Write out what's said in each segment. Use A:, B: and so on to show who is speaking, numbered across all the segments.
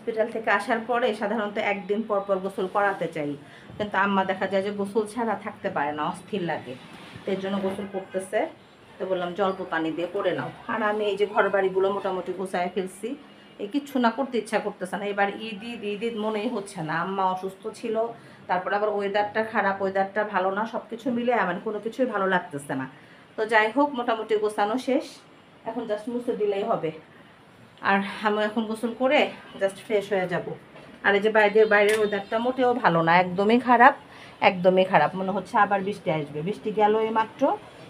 A: Hospital থেকে আসার পরে সাধারণত একদিন পর পর গোসল করাতে চাই, কিন্তু আম্মা দেখা যায় যে গোসল ছাড়া থাকতে পারে না, অস্থির লাগে। এর জন্য গোসল করতেছে। তো বললাম জল্প পানি দিয়ে করে নাও। আর আমি এই যে ঘর বাড়িগুলো মোটামুটি গোছায় ফেলছি, এই কিচ্ছু না করতে ইচ্ছা করতেছে না। এবার ঈদ মনেই হচ্ছে না। আম্মা অসুস্থ ছিল, তারপর আবার ওয়েদারটা খারাপ, ওয়েদারটা ভালো না, সব কিছু মিলে আমার কোনো কিছুই ভালো লাগতেছে না। তো যাই হোক, মোটামুটি গোছানো শেষ, এখন জাস্ট মুছে দিলেই হবে। আর আমি এখন গোসল করে জাস্ট ফ্রেশ হয়ে যাব। আর এই যে বাইরের ওয়েদারটা মোটেও ভালো না, একদমই খারাপ, একদমই খারাপ। মনে হচ্ছে আবার বৃষ্টি আসবে। বৃষ্টি গেল এই মাত্র,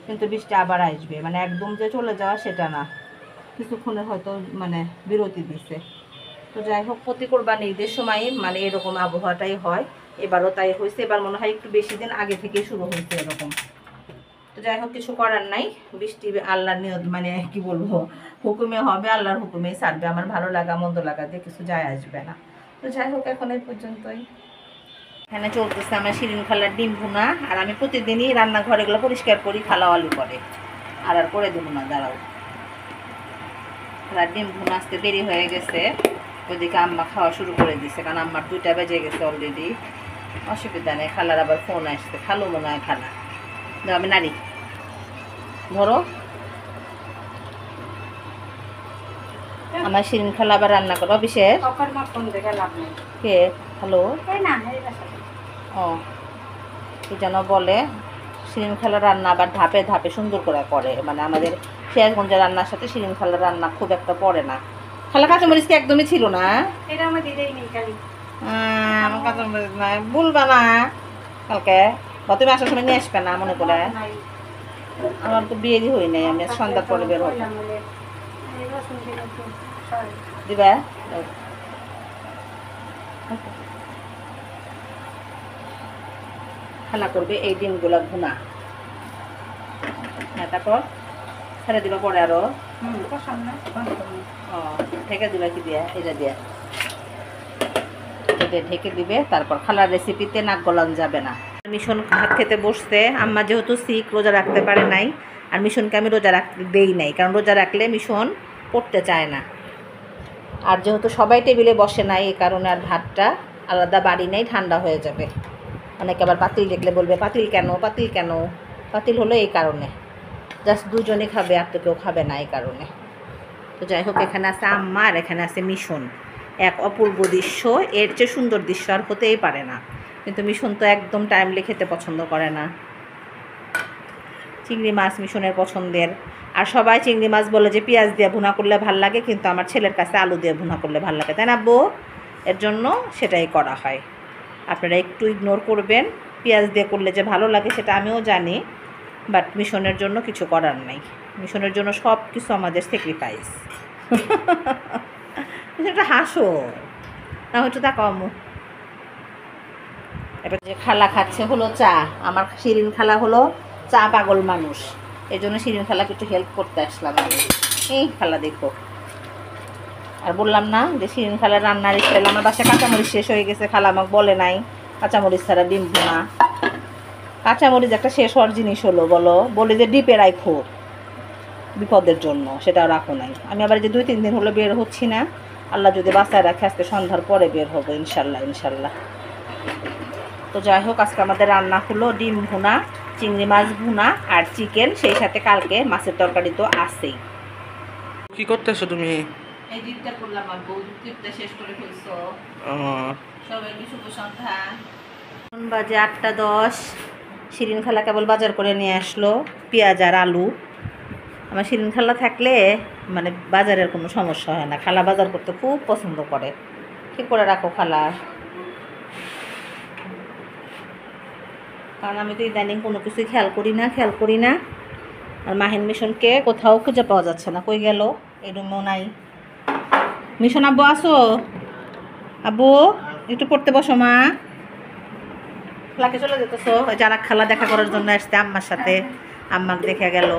A: কিন্তু বৃষ্টি আবার আসবে, মানে একদম যে চলে যাওয়া সেটা না, কিছুক্ষণে হয়তো মানে বিরতি দিছে। তো যাই হোক, প্রতি কোরবানি ঈদের সময় মানে এরকম আবহাওয়াটাই হয়। এবারও তাই হয়েছে। এবার মনে হয় একটু বেশি দিন আগে থেকে শুরু হয়েছে এরকম। তো যাই হোক, কিছু করার নাই। বৃষ্টি আল্লাহর নিয়ত, মানে কি বলবো, হুকুমে হবে, আল্লাহর হুকুমেই ছাড়বে। আমার ভালো লাগা মন্দ লাগা দিয়ে কিছু যায় আসবে না। তো যাই হোক, এখন এই পর্যন্তই। এখানে চলতেছে আমার শিরিন খালার ডিম ভুনা। আর আমি প্রতিদিনই রান্নাঘরেগুলো পরিষ্কার করি, খালা আলু করে। আর করে দেবো না, দাঁড়াও। খালার ডিম ভুনা আসতে দেরি হয়ে গেছে, ওইদিকে আম্মা খাওয়া শুরু করে দিছে, কারণ আম্মার 2টা বেজে গেছে অলরেডি। অসুবিধা নেই, খালার আবার ফোন আসছে, খালো মনে হয় খালা। আমি নারী ধরো, আমার শিরিন খালা আবার রান্না করো বিশেষ। কে? হ্যালো, ও কি যেন বলে, শিরিন খালা রান্না আবার ধাপে ধাপে সুন্দর করে করে। মানে আমাদের সিরাজগঞ্জের রান্নার সাথে শিরিন খালার রান্না খুব একটা পড়ে না। খালা কাঁচামরিচ কি একদমই ছিল না? আমার কাঁচামরিচ নাই, বলবা না কালকে, বা তুমি আসার সময় নিয়ে আসবে না মনে করে। আমার তো বিয়েরই হই নাই, আমি সন্ধ্যার পরে বের হবো। দিবা খালা করবে এই ডিমগুলো ভুনা। হ্যাঁ, তারপর ছেড়ে দিবা পরে আরো। ও ঢেকে দিবা কি দিয়া? এটা দিয়া ঢেকে দিবে। তারপর খালার রেসিপিতে নাক গলান যাবে না। মিশন ভাত খেতে বসতে, আম্মা যেহেতু সিক, রোজা রাখতে পারে নাই। আর মিশনকে আমি রোজা রাখতে দেই নাই, কারণ রোজা রাখলে মিশন পড়তে চায় না। আর যেহেতু সবাই টেবিলে বসে নাই, এই কারণে আর ভাতটা আলাদা বাড়ি নেই, ঠান্ডা হয়ে যাবে। অনেকে আবার পাতিল দেখলে বলবে পাতিল কেন, পাতিল কেন। পাতিল হলো এই কারণে, জাস্ট দুজনে খাবে, আর তো কেউ খাবে না এই কারণে। তো যাই হোক, এখানে আছে আম্মা আর এখানে আছে মিশন। এক অপূর্ব দৃশ্য, এর চেয়ে সুন্দর দৃশ্য আর হতেই পারে না। কিন্তু মিশন তো একদম টাইমলি খেতে পছন্দ করে না। চিংড়ি মাছ মিশনের পছন্দের। আর সবাই চিংড়ি মাছ বলে যে পেঁয়াজ দিয়ে ভুনা করলে ভাল লাগে, কিন্তু আমার ছেলের কাছে আলু দিয়ে ভুনা করলে ভাল লাগে, তাই না বউ? এর জন্য সেটাই করা হয়। আপনারা একটু ইগনোর করবেন। পেঁয়াজ দিয়ে করলে যে ভালো লাগে সেটা আমিও জানি, বাট মিশনের জন্য কিছু করার নাই। মিশনের জন্য সব কিছু আমাদের স্যাক্রিফাইস। সেটা হাসো না, হয়তো তা কম। এবার যে খালা খাচ্ছে হলো চা। আমার শিরিন খালা হলো চা পাগল মানুষ, এই জন্য শিরিন খালাকে একটু হেল্প করতে আসলাম আমি। এই খালা দেখো, আর বললাম না যে শিরিন খালার রান্নার স্টাইল। আমার বাসায় কাঁচামরিচ শেষ হয়ে গেছে, খালা আমাকে বলে নাই কাঁচামরিচ ছাড়া ডিম ভুনা। কাঁচামরিচ একটা শেষ হওয়ার জিনিস হলো, বলো, বলে যে ডিপে রাখো বিপদের জন্য, সেটাও রাখো নাই। আমি আবার যে 2-3 দিন হলো বের হচ্ছি না, আল্লাহ যদি বাসায় রাখে আজকে সন্ধ্যার পরে বের হবো ইনশাল্লাহ, ইনশাল্লাহ। তো যাই হোক, আজকে আমাদের রান্না হলো ডিম ভুনা, চিংড়ি মাছ ভুনা আর চিকেন, সেই সাথে কালকে মাছের তরকারি তো আছেই।
B: কি করতেছো তুমি?
A: এই ডিমটা করলাম, আর বউ ডিমটা শেষ করে ফেলছো। সবাইকে শুভ সন্ধ্যা। এখন বাজে 8টা 10। শিরিন খালা কেবল বাজার করে নিয়ে আসলো পেঁয়াজ আর আলু। আমার শিরিন খালা থাকলে মানে বাজারের কোনো সমস্যা হয় না, খালা বাজার করতে খুব পছন্দ করে। কী করে রাখো খালা? কারণ আমি তো ইদানিং কোনো কিছুই খেয়াল করি না। আর মাহিন মিশনকে কোথাও খুঁজে পাওয়া যাচ্ছে না, কই গেল? এই রুমেও নাই। মিশন আব্বু আসো, আব্বু একটু পড়তে বসো মা। খালাকে চলে যেতেছো? ওই যারা খালা দেখা করার জন্য আসছে আম্মার সাথে, আম্মাকে দেখে গেল।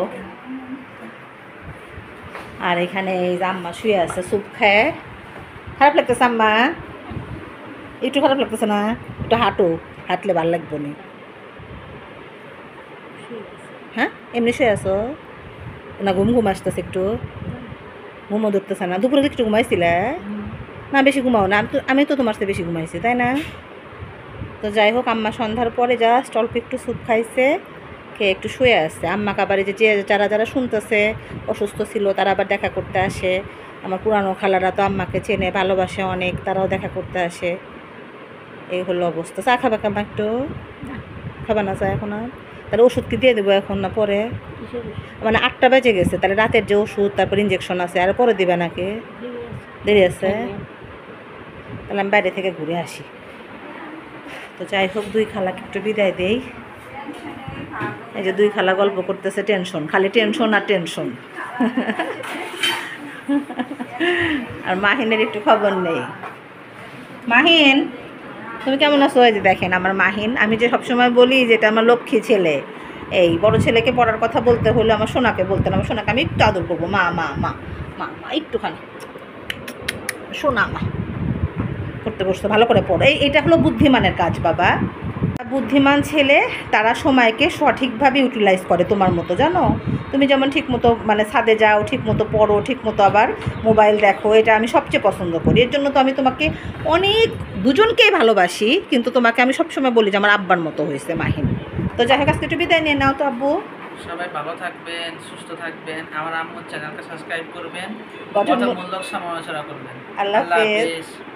A: আর এখানে এই যে আম্মা শুয়ে আছে স্যুপ খায়। খারাপ লাগতেছে আম্মা? একটু খারাপ লাগতেছে না? একটু হাঁটলে ভালো লাগবে না। হ্যাঁ, এমনি শুয়ে আছো না? ঘুম আসতেছে একটু, ঘুমও ধরতেছে না? দুপুরে একটু ঘুমাইছিলে? না বেশি ঘুমাও না, আমি তো তোমার সাথে বেশি ঘুমাইছি তাই না? তো যাই হোক, আম্মা সন্ধ্যার পরে জাস্ট অল্প একটু স্যুপ খাইছে, খেয়ে একটু শুয়ে আসছে। আম্মাকে আবার এই যে যারা যারা শুনতেছে অসুস্থ ছিল তারা আবার দেখা করতে আসে। আমার পুরানো খালারা তো আম্মাকে চেনে ভালোবাসে অনেক, তারাও দেখা করতে আসে। এই হলো অবস্থা। চা খাবে কাম্মা একটু? খাবে না চা এখন? আর তাহলে ওষুধ কি দিয়ে দেবো এখন না পরে? মানে 8টা বেজে গেছে, তাহলে রাতের যে ওষুধ তারপর ইঞ্জেকশন আছে আর পরে দিবে নাকি? দেরি আছে? তাহলে আমি বাইরে থেকে ঘুরে আসি। তো যাই হোক, দুই খালাকে একটু বিদায় দেই। এই যে দুই খালা গল্প করতেছে, টেনশন, খালি টেনশন আর টেনশন। আর মাহিনের একটু খবর নেই। মাহিন, তুমি কেমন আছো? এই যে দেখেন আমার মাহিন, আমি যে সবসময় বলি যে এটা আমার লক্ষ্মী ছেলে। এই বড় ছেলেকে পড়ার কথা বলতে হলে আমার সোনাকে বলতে না, আমার সোনাকে আমি একটু আদর করবো, মা মা মা মা মা একটুখানি সোনা মা করতে বসতো, ভালো করে পড়ো। এইটা হলো বুদ্ধিমানের কাজ বাবা। বুদ্ধিমান ছেলে তারা সময়কে সঠিকভাবে ইউটিলাইজ করে তোমার মতো, জানো? তুমি যেমন ঠিক মতো মানে ছাদে যাও, ঠিক মতো পড়ো, ঠিক মতো আবার মোবাইল দেখো, এটা আমি সবচেয়ে পছন্দ করি। এর জন্য তো আমি তোমাকে অনেক, দুজনকেই ভালোবাসি, কিন্তু তোমাকে আমি সবসময় বলি যে আমার আব্বার মতো হয়েছে মাহিন। তো যাই হোক, আজকে একটু বিদায় নিয়ে নাও তো আব্বু।
B: সবাই ভালো থাকবেন, সুস্থ থাকবেন, আমার আম্মুর চ্যানেলকে সাবস্ক্রাইব করবেন,
A: গঠন-
B: গঠনমূলক সমালোচনা করবেন।
A: আল্লাহ হাফেজ।
B: হাফেজ।